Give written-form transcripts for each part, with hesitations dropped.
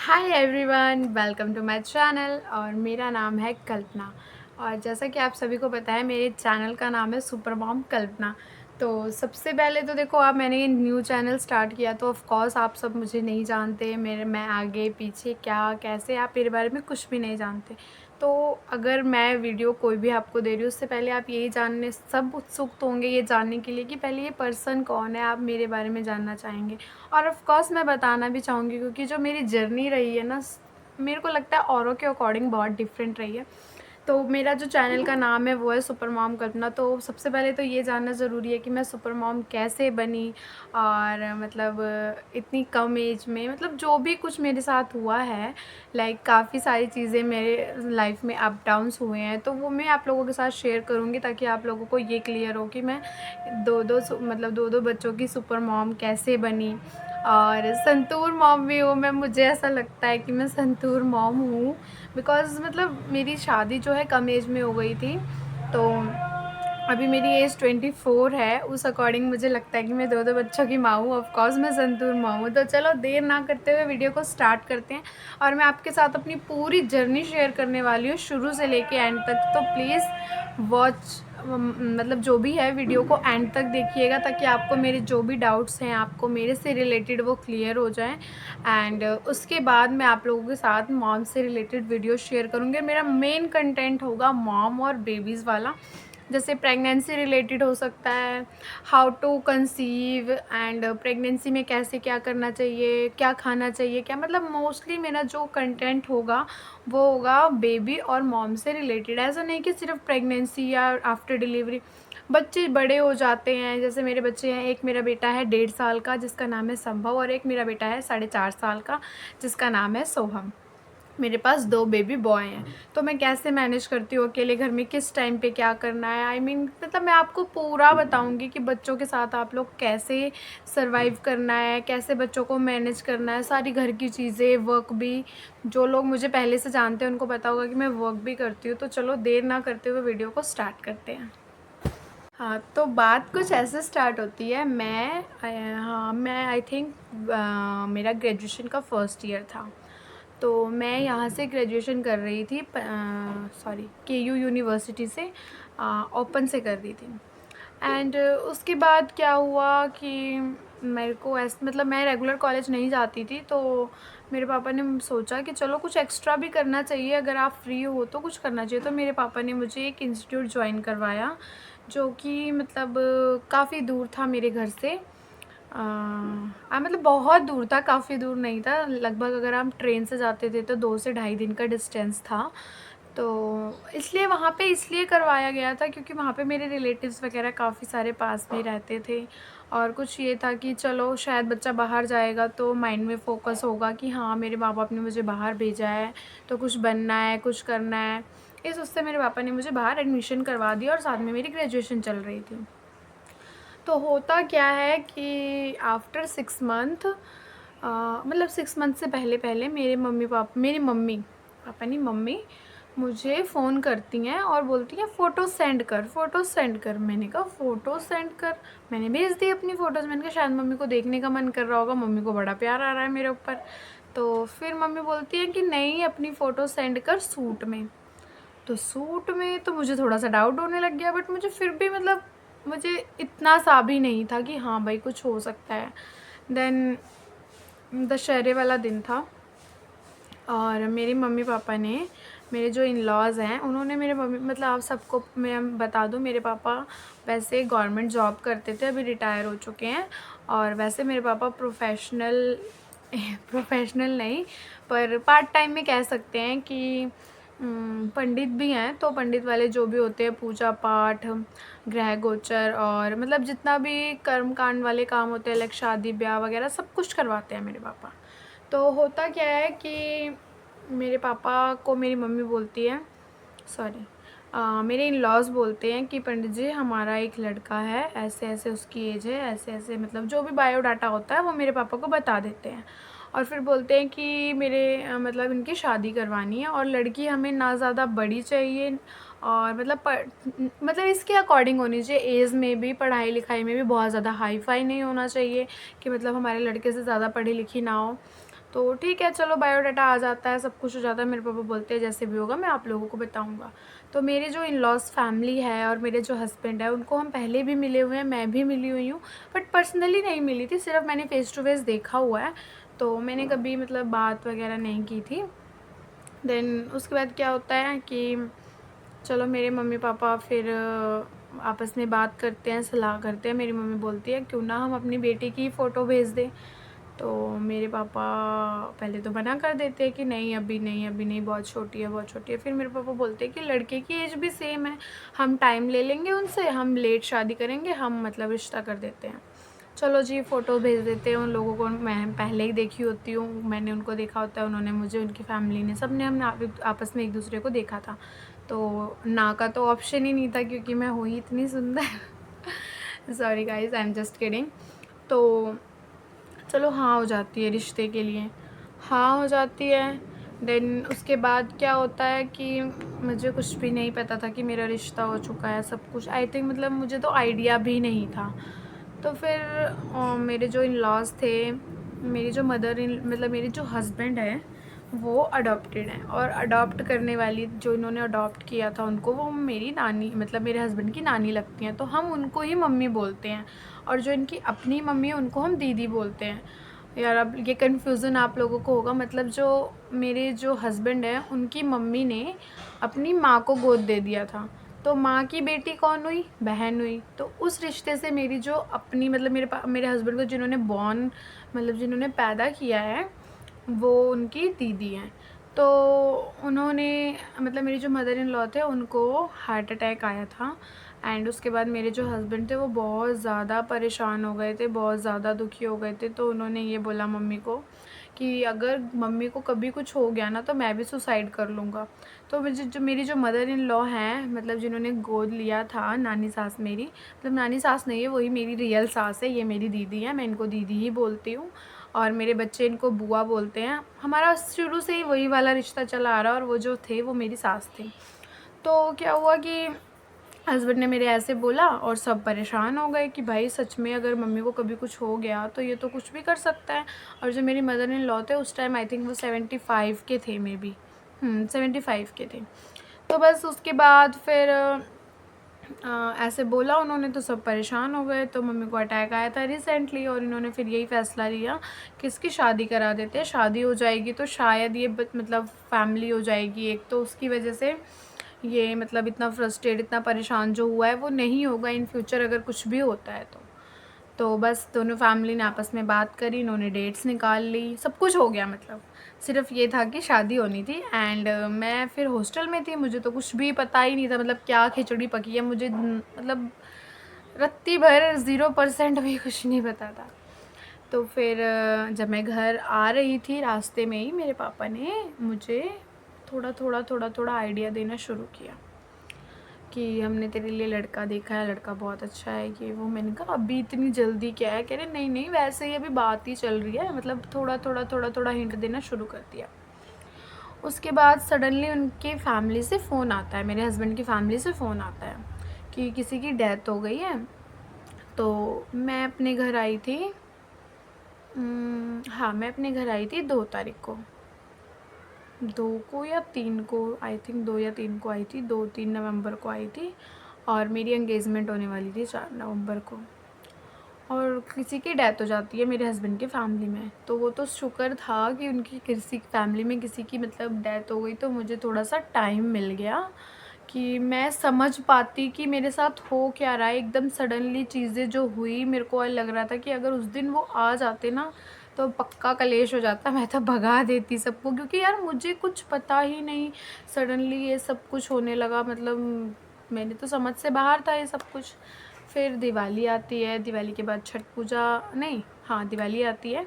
Hi everyone, welcome to my channel. और मेरा नाम है कल्पना। और जैसा कि आप सभी को पता है, मेरे चैनल का नाम है सुपर मॉम कल्पना। तो सबसे पहले तो देखो, आप मैंने ये न्यू चैनल स्टार्ट किया तो ऑफ कोर्स आप सब मुझे नहीं जानते। मैं आगे पीछे क्या कैसे, आप मेरे बारे में कुछ भी नहीं जानते। तो अगर मैं वीडियो कोई भी आपको दे रही हूँ, उससे पहले आप यही जानने सब उत्सुक तो होंगे ये जानने के लिए कि पहले ये पर्सन कौन है, आप मेरे बारे में जानना चाहेंगे। और ऑफ़ कोर्स मैं बताना भी चाहूँगी, क्योंकि जो मेरी जर्नी रही है ना, मेरे को लगता है औरों के अकॉर्डिंग बहुत डिफरेंट रही है। तो मेरा जो चैनल का नाम है वो है सुपर मॉम कल्पना। तो सबसे पहले तो ये जानना ज़रूरी है कि मैं सुपर मॉम कैसे बनी। और मतलब इतनी कम एज में, मतलब जो भी कुछ मेरे साथ हुआ है, लाइक काफ़ी सारी चीज़ें मेरे लाइफ में अप डाउन्स हुए हैं, तो वो मैं आप लोगों के साथ शेयर करूँगी, ताकि आप लोगों को ये क्लियर हो कि मैं दो दो बच्चों की सुपर मॉम कैसे बनी। और संतूर मॉम भी हूँ मैं, मुझे ऐसा लगता है कि मैं संतूर मॉम हूँ। बिकॉज़ मतलब मेरी शादी जो है कम एज में हो गई थी। तो अभी मेरी एज 24 है, उस अकॉर्डिंग मुझे लगता है कि मैं दो बच्चों की माँ हूँ। ऑफ़ कोर्स मैं संतूर माँ हूँ। तो चलो देर ना करते हुए वीडियो को स्टार्ट करते हैं। और मैं आपके साथ अपनी पूरी जर्नी शेयर करने वाली हूँ, शुरू से लेके एंड तक। तो प्लीज़ वॉच, मतलब जो भी है वीडियो को एंड तक देखिएगा, ताकि आपको मेरे जो भी डाउट्स हैं, आपको मेरे से रिलेटेड वो क्लियर हो जाएँ। एंड उसके बाद मैं आप लोगों के साथ मॉम से रिलेटेड वीडियो शेयर करूँगी। मेरा मेन कंटेंट होगा मॉम और बेबीज़ वाला। जैसे प्रेगनेंसी रिलेटेड हो सकता है, how to conceive, and pregnancy में कैसे क्या करना चाहिए, क्या खाना चाहिए, क्या मतलब मोस्टली मेरा जो कंटेंट होगा वो होगा बेबी और मॉम से रिलेटेड। ऐसा नहीं कि सिर्फ प्रेगनेंसी या आफ्टर डिलीवरी। बच्चे बड़े हो जाते हैं, जैसे मेरे बच्चे हैं, एक मेरा बेटा है 1.5 साल का जिसका नाम है संभव, और एक मेरा बेटा है 4.5 साल का जिसका नाम है सोहम। मेरे पास 2 बेबी बॉय हैं। तो मैं कैसे मैनेज करती हूँ अकेले घर में, किस टाइम पे क्या करना है, मतलब मैं आपको पूरा बताऊँगी कि बच्चों के साथ आप लोग कैसे सर्वाइव करना है, कैसे बच्चों को मैनेज करना है, सारी घर की चीज़ें, वर्क भी। जो लोग मुझे पहले से जानते हैं उनको पता होगा कि मैं वर्क भी करती हूँ। तो चलो देर ना करते हुए वीडियो को स्टार्ट करते हैं। हाँ, तो बात कुछ ऐसे स्टार्ट होती है। मैं आई थिंक मेरा ग्रेजुएशन का फर्स्ट ईयर था। तो मैं यहाँ से ग्रेजुएशन कर रही थी, केयू यूनिवर्सिटी से, ओपन से कर रही थी। एंड उसके बाद क्या हुआ कि मेरे को मतलब मैं रेगुलर कॉलेज नहीं जाती थी। तो मेरे पापा ने सोचा कि चलो कुछ एक्स्ट्रा भी करना चाहिए, अगर आप फ्री हो तो कुछ करना चाहिए। तो मेरे पापा ने मुझे एक इंस्टीट्यूट ज्वाइन करवाया, जो कि मतलब काफ़ी दूर था मेरे घर से। मतलब बहुत दूर था, काफ़ी दूर नहीं था। लगभग अगर हम ट्रेन से जाते थे तो 2 से ढाई दिन का डिस्टेंस था। तो इसलिए वहाँ पे इसलिए करवाया गया था, क्योंकि वहाँ पे मेरे रिलेटिव्स वगैरह काफ़ी सारे पास में रहते थे। और कुछ ये था कि चलो शायद बच्चा बाहर जाएगा तो माइंड में फ़ोकस होगा कि हाँ, मेरे माँ-बाप ने मुझे बाहर भेजा है, तो कुछ बनना है, कुछ करना है। इस उससे मेरे पापा ने मुझे बाहर एडमिशन करवा दिया, और साथ में मेरी ग्रेजुएशन चल रही थी। तो होता क्या है कि आफ्टर 6 मंथ, मतलब 6 मंथ से पहले पहले मेरी मम्मी, पापा नहीं मम्मी, मुझे फ़ोन करती हैं और बोलती हैं फ़ोटो सेंड कर, फ़ोटो सेंड कर। मैंने कहा फ़ोटो सेंड कर। मैंने भेज दी अपनी फ़ोटोज़। मैंने कहा शायद मम्मी को देखने का मन कर रहा होगा, मम्मी को बड़ा प्यार आ रहा है मेरे ऊपर। तो फिर मम्मी बोलती है कि नहीं, अपनी फ़ोटो सेंड कर सूट में। तो सूट में तो मुझे थोड़ा-सा डाउट होने लग गया, बट मुझे फिर भी मतलब मुझे इतना सा भी नहीं था कि हाँ भाई कुछ हो सकता है। देन दशहरे वाला दिन था, और मेरे मम्मी-पापा ने, मेरे जो इन-लॉज़ हैं, उन्होंने मेरे मम्मी, मतलब आप सबको मैं बता दूँ, मेरे पापा वैसे गवर्नमेंट जॉब करते थे, अभी रिटायर हो चुके हैं। और वैसे मेरे पापा प्रोफ़ेशनल प्रोफ़ेशनल नहीं, पर पार्ट टाइम में कह सकते हैं कि पंडित भी हैं। तो पंडित वाले जो भी होते हैं, पूजा पाठ, ग्रह गोचर, और मतलब जितना भी कर्म कांड वाले काम होते हैं, लाइक शादी ब्याह वगैरह, सब कुछ करवाते हैं मेरे पापा। तो होता क्या है कि मेरे पापा को मेरी मम्मी बोलती है, सॉरी, मेरे इन-लॉज़ बोलते हैं कि पंडित जी, हमारा एक लड़का है, ऐसे ऐसे उसकी एज है, ऐसे ऐसे, मतलब जो भी बायोडाटा होता है वो मेरे पापा को बता देते हैं। और फिर बोलते हैं कि मतलब इनकी शादी करवानी है, और लड़की हमें ना ज़्यादा बड़ी चाहिए, और मतलब इसके अकॉर्डिंग होनी चाहिए, एज में भी, पढ़ाई लिखाई में भी बहुत ज़्यादा हाई फाई नहीं होना चाहिए, कि मतलब हमारे लड़के से ज़्यादा पढ़ी लिखी ना हो। तो ठीक है, चलो बायोडाटा आ जाता है, सब कुछ हो जाता है। मेरे पापा बोलते हैं जैसे भी होगा मैं आप लोगों को बताऊँगा। तो मेरी जो इन-लॉज़ फैमिली है और मेरे जो हस्बैंड है उनको हम पहले भी मिले हुए हैं, मैं भी मिली हुई हूँ, बट पर्सनली नहीं मिली थी, सिर्फ़ मैंने फ़ेस टू फ़ेस देखा हुआ है। तो मैंने कभी मतलब बात वग़ैरह नहीं की थी। देन उसके बाद क्या होता है कि चलो मेरे मम्मी-पापा फिर आपस में बात करते हैं, सलाह करते हैं। मेरी मम्मी बोलती है क्यों ना हम अपनी बेटी की फ़ोटो भेज दें। तो मेरे पापा पहले तो मना कर देते हैं कि नहीं अभी नहीं, अभी नहीं, बहुत छोटी है, बहुत छोटी है। फिर मेरे पापा बोलते हैं कि लड़के की एज भी सेम है, हम टाइम ले लेंगे उनसे, हम लेट शादी करेंगे, हम मतलब रिश्ता कर देते हैं। चलो जी, फ़ोटो भेज देते हैं उन लोगों को। मैं पहले ही देखी होती हूँ, मैंने उनको देखा होता है, उन्होंने मुझे, उनकी फ़ैमिली ने, सबने हमने आपस में एक-दूसरे को देखा था। तो ना का तो ऑप्शन ही नहीं था क्योंकि मैं हूँ ही इतनी सुंदर। Sorry guys, I am just kidding. तो चलो हाँ हो जाती है रिश्ते के लिए, हाँ हो जाती है। देन उसके बाद क्या होता है कि मुझे कुछ भी नहीं पता था कि मेरा रिश्ता हो चुका है, सब कुछ आई थिंक मतलब मुझे तो आइडिया भी नहीं था। तो फिर मेरे जो इन-लॉज़ थे, मेरी जो मदर इन मतलब मेरे जो हस्बैंड हैं, वो अडॉप्टेड हैं और अडॉप्ट करने वाली जो इन्होंने अडॉप्ट किया था उनको, वो मेरी नानी मतलब मेरे हस्बैंड की नानी लगती हैं, तो हम उनको ही मम्मी बोलते हैं। और जो इनकी अपनी मम्मी है उनको हम दीदी बोलते हैं। यार अब ये कन्फ्यूज़न आप लोगों को होगा, मतलब जो मेरे जो हस्बैंड हैं उनकी मम्मी ने अपनी माँ को गोद दे दिया था, तो माँ की बेटी कौन हुई? बहन हुई। तो उस रिश्ते से मेरी जो अपनी मतलब मेरे हस्बैंड को जिन्होंने बॉर्न मतलब जिन्होंने पैदा किया है, वो उनकी दीदी हैं। तो उन्होंने मतलब मेरी जो मदर इन लॉ थे उनको हार्ट अटैक आया था एंड उसके बाद मेरे जो हस्बैंड थे वो बहुत ज़्यादा परेशान हो गए थे, बहुत ज़्यादा दुखी हो गए थे। तो उन्होंने ये बोला मम्मी को कि अगर मम्मी को कभी कुछ हो गया ना तो मैं भी सुसाइड कर लूँगा। तो मुझे जो मेरी जो मदर इन लॉ हैं मतलब जिन्होंने गोद लिया था, नानी सास मेरी, मतलब नानी सास नहीं है, वही मेरी रियल सास है, ये मेरी दीदी है, मैं इनको दीदी ही बोलती हूँ और मेरे बच्चे इनको बुआ बोलते हैं। हमारा शुरू से ही वही वाला रिश्ता चला आ रहा है और वो जो थे वो मेरी सास थी। तो क्या हुआ कि हस्बैंड ने मेरे ऐसे बोला और सब परेशान हो गए कि भाई सच में अगर मम्मी को कभी कुछ हो गया तो ये तो कुछ भी कर सकता है। और जो मेरी मदर इन लॉ थे उस टाइम आई थिंक वो 75 के थे मे बी, 75 के थे। तो बस उसके बाद फिर ऐसे बोला उन्होंने तो सब परेशान हो गए। तो मम्मी को अटैक आया था रिसेंटली और इन्होंने फिर यही फ़ैसला लिया कि इसकी शादी करा देते हैं। शादी हो जाएगी तो शायद ये मतलब फैमिली हो जाएगी एक, तो उसकी वजह से ये मतलब इतना फ्रस्ट्रेट, इतना परेशान जो हुआ है वो नहीं होगा इन फ्यूचर अगर कुछ भी होता है तो। तो बस दोनों फैमिली ने आपस में बात करी, इन्होंने डेट्स निकाल ली, सब कुछ हो गया मतलब। सिर्फ़ ये था कि शादी होनी थी एंड मैं फिर हॉस्टल में थी, मुझे तो कुछ भी पता ही नहीं था मतलब क्या खिचड़ी पकी है, मुझे मतलब रत्ती भर 0% भी कुछ नहीं पता था। तो फिर जब मैं घर आ रही थी रास्ते में ही मेरे पापा ने मुझे थोड़ा-थोड़ा आइडिया देना शुरू किया कि हमने तेरे लिए लड़का देखा है, लड़का बहुत अच्छा है, ये वो। मैंने कहा अभी इतनी जल्दी क्या है? कह रहे नहीं नहीं वैसे ही अभी बात ही चल रही है, मतलब थोड़ा हिंट देना शुरू कर दिया। उसके बाद सडनली उनके फैमिली से फ़ोन आता है, मेरे हस्बैंड की फैमिली से फ़ोन आता है कि किसी की डेथ हो गई है। तो मैं अपने घर आई थी, हाँ मैं अपने घर आई थी 2 तारीख को, 2 को या 3 को, आई थिंक 2 या 3 को आई थी, 2-3 नवंबर को आई थी और मेरी एंगेजमेंट होने वाली थी 4 नवंबर को। और किसी की डेथ हो जाती है मेरे हस्बैंड की फैमिली में, तो वो तो शुक्र था कि उनकी किसी फैमिली में किसी की मतलब डेथ हो गई, तो मुझे थोड़ा-सा टाइम मिल गया कि मैं समझ पाती कि मेरे साथ हो क्या रहा है। एकदम सडनली चीज़ें जो हुई मेरे को लग रहा था कि अगर उस दिन वो आ जाते ना तो पक्का कलेश हो जाता, मैं तो भगा देती सबको क्योंकि यार मुझे कुछ पता ही नहीं, सडनली ये सब कुछ होने लगा, मतलब मैंने तो समझ से बाहर था ये सब कुछ। फिर दिवाली आती है, दिवाली के बाद छठ पूजा, नहीं हाँ दिवाली आती है।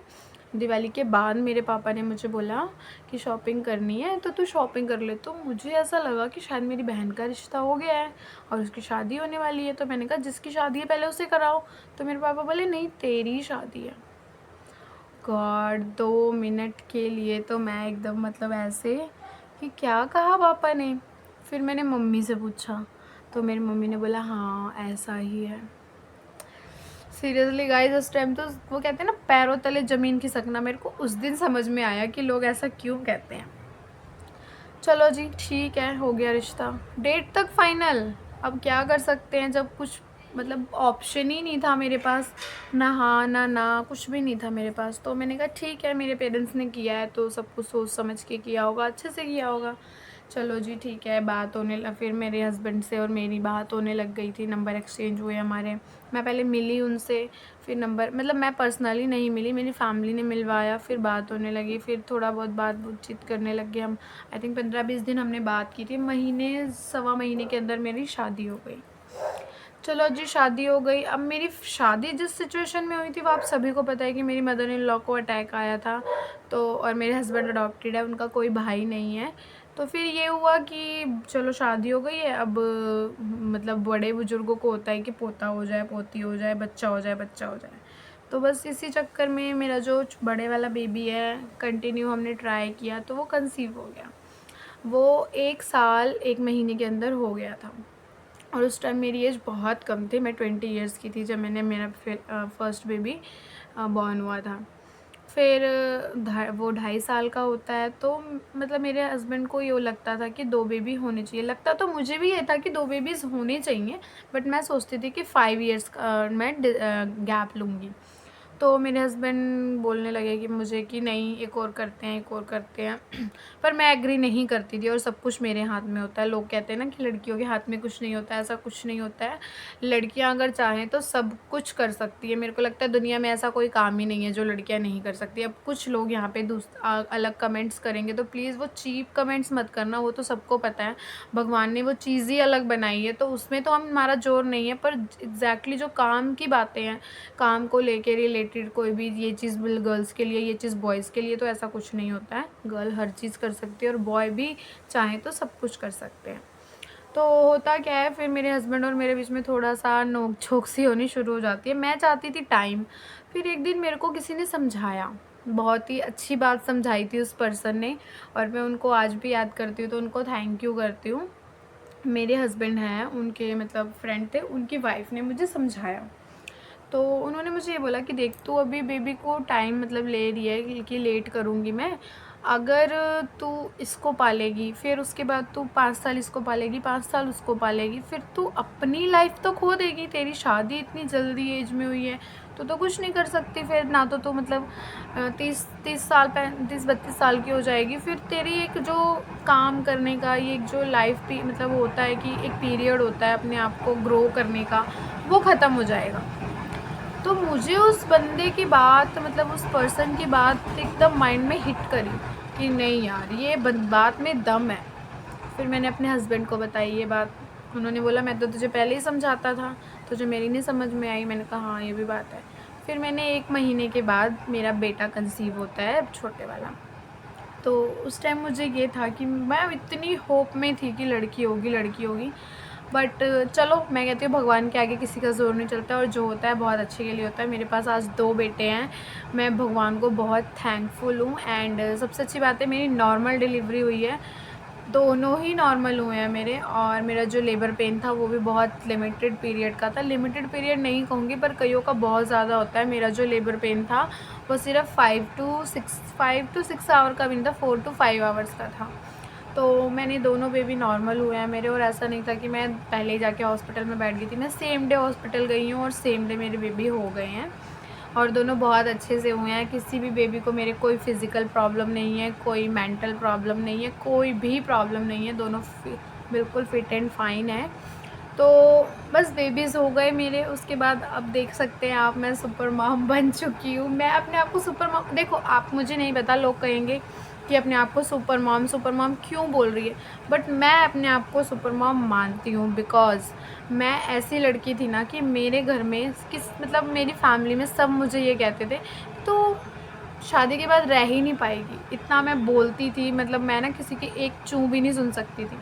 दिवाली के बाद मेरे पापा ने मुझे बोला कि शॉपिंग करनी है तो तू शॉपिंग कर ले। तो मुझे ऐसा लगा कि शायद मेरी बहन का रिश्ता हो गया है और उसकी शादी होने वाली है, तो मैंने कहा जिसकी शादी है पहले उसे कराओ। तो मेरे पापा बोले नहीं तेरी शादी है। गॉड 2 मिनट के लिए तो मैं एकदम मतलब ऐसे कि क्या कहा पापा ने। फिर मैंने मम्मी से पूछा तो मेरी मम्मी ने बोला हाँ ऐसा ही है। सीरियसली गाइस उस टाइम तो वो कहते हैं ना पैरों तले ज़मीन खिसकना, मेरे को उस दिन समझ में आया कि लोग ऐसा क्यों कहते हैं। चलो जी ठीक है, हो गया रिश्ता, डेट तक फाइनल। अब क्या कर सकते हैं जब कुछ मतलब ऑप्शन ही नहीं था मेरे पास, ना हाँ ना ना, कुछ भी नहीं था मेरे पास। तो मैंने कहा ठीक है, मेरे पेरेंट्स ने किया है तो सब कुछ सोच समझ के किया होगा, अच्छे से किया होगा। चलो जी ठीक है, बात होने फिर मेरे हस्बैंड से और मेरी बात होने लग गई थी, नंबर एक्सचेंज हुए हमारे। मैं पहले मिली उनसे, फिर नंबर मतलब मैं पर्सनली नहीं मिली, मेरी फैमिली ने मिलवाया, फिर बात होने लगी, फिर थोड़ा बहुत बातचीत करने लग गए हम। आई थिंक 15-20 दिन हमने बात की थी, महीने सवा महीने के अंदर मेरी शादी हो गई। चलो जी शादी हो गई। अब मेरी शादी जिस सिचुएशन में हुई थी वो आप सभी को पता है कि मेरी मदर इन लॉ को अटैक आया था, तो और मेरे हस्बैंड अडॉप्टेड है, उनका कोई भाई नहीं है। तो फिर ये हुआ कि चलो शादी हो गई है, अब मतलब बड़े बुजुर्गों को होता है कि पोता हो जाए, पोती हो जाए, बच्चा हो जाए, बच्चा हो जाए। तो बस इसी चक्कर में मेरा जो बड़े वाला बेबी है, कंटिन्यू हमने ट्राई किया तो वो कंसीव हो गया। वो 1 साल 1 महीने के अंदर हो गया था, और उस टाइम मेरी एज बहुत कम थी, मैं 20 इयर्स की थी जब मैंने मेरा फर्स्ट बेबी बॉर्न हुआ था। फिर वो 2.5 साल का होता है, तो मतलब मेरे हस्बैंड को ये लगता था कि 2 बेबी होने चाहिए। लगता तो मुझे भी ये था कि 2 बेबीज़ होने चाहिए, बट मैं सोचती थी कि 5 इयर्स का मैं गैप लूँगी। तो मेरे हस्बैंड बोलने लगे कि मुझे कि नहीं, एक और करते हैं, एक और करते हैं। पर मैं एग्री नहीं करती थी, और सब कुछ मेरे हाथ में होता है। लोग कहते हैं ना कि लड़कियों के हाथ में कुछ नहीं होता है, ऐसा कुछ नहीं होता है। लड़कियां अगर चाहें तो सब कुछ कर सकती है। मेरे को लगता है दुनिया में ऐसा कोई काम ही नहीं है जो लड़कियां नहीं कर सकती। अब कुछ लोग यहाँ पे अलग कमेंट्स करेंगे तो प्लीज़ वो चीप कमेंट्स मत करना, वो तो सबको पता है भगवान ने वो चीज़ ही अलग बनाई है, तो उसमें तो हमारा जोर नहीं है। पर एग्जैक्टली जो काम की बातें हैं, काम को लेके रिलेटेड कोई भी ये चीज़ गर्ल्स के लिए, ये चीज़ बॉयज़ के लिए, तो ऐसा कुछ नहीं होता है। गर्ल हर चीज़ कर सकती है और बॉय भी चाहें तो सब कुछ कर सकते हैं। तो होता क्या है, फिर मेरे हस्बैंड और मेरे बीच में थोड़ा-सा नोक-झोंक सी होनी शुरू हो जाती है। मैं चाहती थी टाइम, फिर एक दिन मेरे को किसी ने समझाया, बहुत ही अच्छी बात समझाई थी उस पर्सन ने, और मैं उनको आज भी याद करती हूँ, तो उनको थैंक यू करती हूँ। मेरे हस्बैंड हैं, उनके मतलब फ्रेंड थे, उनकी वाइफ़ ने मुझे समझाया। तो उन्होंने मुझे ये बोला कि देख, तू अभी बेबी को टाइम मतलब ले रही है कि लेट करूँगी मैं, अगर तू इसको पालेगी, फिर उसके बाद तू 5 साल इसको पालेगी, 5 साल उसको पालेगी, फिर तू अपनी लाइफ तो खो देगी। तेरी शादी इतनी जल्दी एज में हुई है, तो कुछ नहीं कर सकती फिर ना, तो तू मतलब 30-32 साल की हो जाएगी। फिर तेरी एक जो काम करने का, ये एक जो लाइफ मतलब होता है कि एक पीरियड होता है अपने आप को ग्रो करने का, वो ख़त्म हो जाएगा। तो मुझे उस बंदे की बात, मतलब उस पर्सन की बात एकदम माइंड में हिट करी कि नहीं यार, ये बात में दम है। फिर मैंने अपने हस्बैंड को बताई ये बात। उन्होंने बोला मैं तो तुझे पहले ही समझाता था, तुझे मेरी नहीं समझ में आई। मैंने कहा हाँ, ये भी बात है। फिर मैंने 1 महीने के बाद मेरा बेटा कंसीव होता है, छोटे वाला। तो उस टाइम मुझे ये था कि मैं इतनी होप में थी कि लड़की होगी, लड़की होगी। बट चलो, मैं कहती हूँ भगवान के आगे किसी का ज़ोर नहीं चलता, और जो होता है बहुत अच्छे के लिए होता है। मेरे पास आज 2 बेटे हैं, मैं भगवान को बहुत थैंकफुल हूँ। एंड सबसे अच्छी बात है, मेरी नॉर्मल डिलीवरी हुई है, दोनों ही नॉर्मल हुए हैं मेरे। और मेरा जो लेबर पेन था वो भी बहुत लिमिटेड पीरियड का था। लिमिटेड पीरियड नहीं कहूँगी, पर कईयों का बहुत ज़्यादा होता है। मेरा जो लेबर पेन था वो सिर्फ 5 to 6 आवर का भी नहीं था, 4 to 5 आवर्स का था। तो मैंने दोनों बेबी नॉर्मल हुए हैं मेरे, और ऐसा नहीं था कि मैं पहले ही जाके हॉस्पिटल में बैठ गई थी। मैं सेम डे हॉस्पिटल गई हूँ और सेम डे मेरे बेबी हो गए हैं, और दोनों बहुत अच्छे से हुए हैं। किसी भी बेबी को मेरे कोई फ़िज़िकल प्रॉब्लम नहीं है, कोई मेंटल प्रॉब्लम नहीं है, कोई भी प्रॉब्लम नहीं है। दोनों बिल्कुल फिट एंड फाइन है। तो बस बेबीज़ हो गए मेरे, उसके बाद अब देख सकते हैं आप, मैं सुपर मॉम बन चुकी हूँ। मैं अपने आप को सुपर मॉम, देखो आप मुझे नहीं पता, लोग कहेंगे कि अपने आप को सुपर मॉम क्यों बोल रही है, बट मैं अपने आप को सुपर मॉम मानती हूँ। बिकॉज़ मैं ऐसी लड़की थी ना कि मेरे घर में मतलब मेरी फैमिली में सब मुझे ये कहते थे, तो शादी के बाद रह ही नहीं पाएगी। इतना मैं बोलती थी, मतलब मैं ना किसी की एक चूँ भी नहीं सुन सकती थी।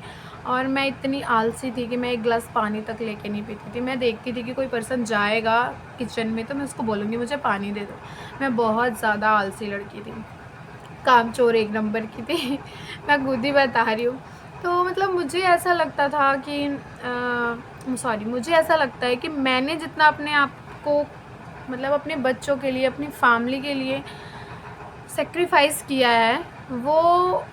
और मैं इतनी आलसी थी कि मैं 1 गिलास पानी तक लेके नहीं पीती थी। मैं देखती थी कि कोई पर्सन जाएगा किचन में तो मैं उसको बोलूँगी मुझे पानी दे दो। मैं बहुत ज़्यादा आलसी लड़की थी, कामचोर 1 नंबर की थी। मैं खुद ही बता रही हूँ। तो मतलब मुझे ऐसा लगता था कि मुझे ऐसा लगता है कि मैंने जितना अपने आप को मतलब अपने बच्चों के लिए, अपनी फैमिली के लिए सेक्रीफाइस किया है, वो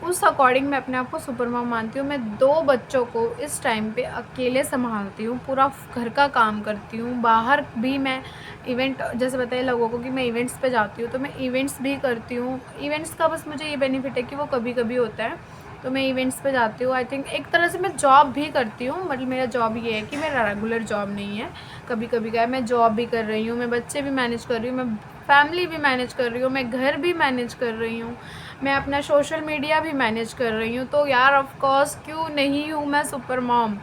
उस अकॉर्डिंग मैं अपने आप को सुपर मॉम मानती हूँ। मैं 2 बच्चों को इस टाइम पे अकेले सँभालती हूँ, पूरा घर का काम करती हूँ। बाहर भी मैं इवेंट, जैसे बताया लोगों को कि मैं इवेंट्स पे जाती हूँ, तो मैं इवेंट्स भी करती हूँ। इवेंट्स का बस मुझे ये बेनिफिट है कि वो कभी-कभी होता है, तो मैं इवेंट्स पे जाती हूँ। आई थिंक एक तरह से मैं जॉब भी करती हूँ, मतलब मेरा जॉब ये है कि मेरा रेगुलर जॉब नहीं है, कभी-कभी का है। मैं जॉब भी कर रही हूँ, मैं बच्चे भी मैनेज कर रही हूँ, मैं फैमिली भी मैनेज कर रही हूँ, मैं घर भी मैनेज कर रही हूँ, मैं अपना सोशल मीडिया भी मैनेज कर रही हूँ। तो यार ऑफ कोर्स क्यों नहीं हूँ मैं सुपर मॉम?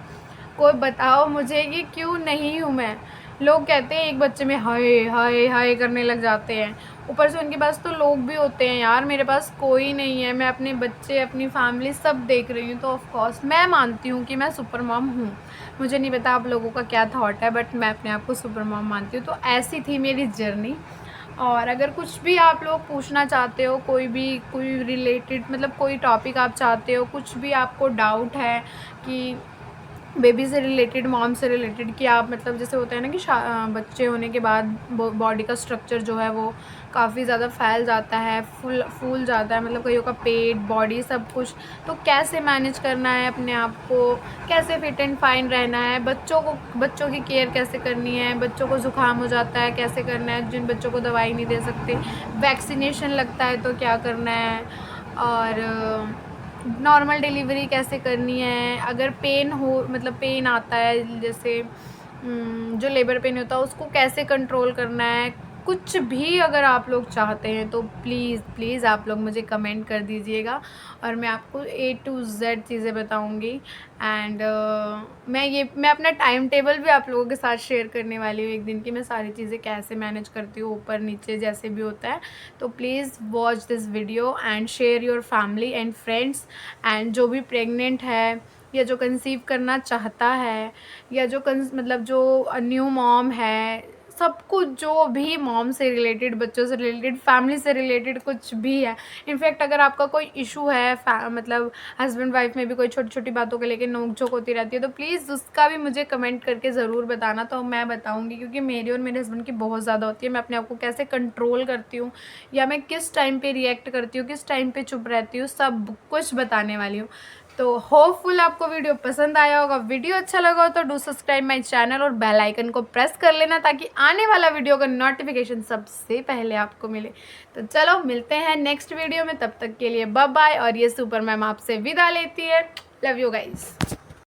कोई बताओ मुझे कि क्यों नहीं हूँ मैं? लोग कहते हैं एक बच्चे में हाय हाय हाय करने लग जाते हैं, ऊपर से उनके पास तो लोग भी होते हैं। यार मेरे पास कोई नहीं है, मैं अपने बच्चे, अपनी फैमिली सब देख रही हूँ, तो ऑफ कोर्स मैं मानती हूँ कि मैं सुपर मॉम हूँ। मुझे नहीं पता आप लोगों का क्या थॉट है, बट मैं अपने आप को सुपर मॉम मानती हूँ। तो ऐसी थी मेरी जर्नी। और अगर कुछ भी आप लोग पूछना चाहते हो, कोई रिलेटेड, मतलब कोई टॉपिक आप चाहते हो, कुछ भी आपको डाउट है कि बेबी से रिलेटेड, मॉम से रिलेटेड, कि आप मतलब जैसे होता है ना कि बच्चे होने के बाद बॉडी का स्ट्रक्चर जो है वो काफ़ी ज़्यादा फैल जाता है, फूल जाता है, मतलब कईयों का पेट, बॉडी सब कुछ। तो कैसे मैनेज करना है अपने आप को, कैसे फिट एंड फाइन रहना है, बच्चों की केयर कैसे करनी है, बच्चों को ज़ुकाम हो जाता है कैसे करना है, जिन बच्चों को दवाई नहीं दे सकते, वैक्सीनेशन लगता है तो क्या करना है, और नॉर्मल डिलीवरी कैसे करनी है, अगर पेन हो, मतलब पेन आता है जैसे जो लेबर पेन होता है उसको कैसे कंट्रोल करना है। कुछ भी अगर आप लोग चाहते हैं तो प्लीज़ प्लीज़ आप लोग मुझे कमेंट कर दीजिएगा, और मैं आपको A to Z चीज़ें बताऊंगी। एंड मैं अपना टाइम टेबल भी आप लोगों के साथ शेयर करने वाली हूँ एक दिन की, मैं सारी चीज़ें कैसे मैनेज करती हूँ, ऊपर नीचे जैसे भी होता है। तो please watch this video and share your family and friends, and जो भी प्रेग्नेंट है या जो कंसीव करना चाहता है, या मतलब जो न्यू मॉम है, सब कुछ जो भी मॉम से रिलेटेड, बच्चों से रिलेटेड, फैमिली से रिलेटेड कुछ भी है। इनफैक्ट अगर आपका कोई इशू है, मतलब हस्बैंड वाइफ में भी कोई छोटी छोटी बातों को लेकर नोक झोंक होती रहती है, तो प्लीज़ उसका भी मुझे कमेंट करके ज़रूर बताना, तो मैं बताऊँगी। क्योंकि मेरी और मेरे हस्बैंड की बहुत ज़्यादा होती है। मैं अपने आप को कैसे कंट्रोल करती हूँ, या मैं किस टाइम पे रिएक्ट करती हूँ, किस टाइम पे चुप रहती हूँ, सब कुछ बताने वाली हूँ। तो होपफुल आपको वीडियो पसंद आया होगा। वीडियो अच्छा लगा हो तो डू सब्सक्राइब माय चैनल और बेल आइकन को प्रेस कर लेना, ताकि आने वाला वीडियो का नोटिफिकेशन सबसे पहले आपको मिले। तो चलो मिलते हैं नेक्स्ट वीडियो में, तब तक के लिए बाय बाय। और ये सुपर मैम आपसे विदा लेती है। Love you guys.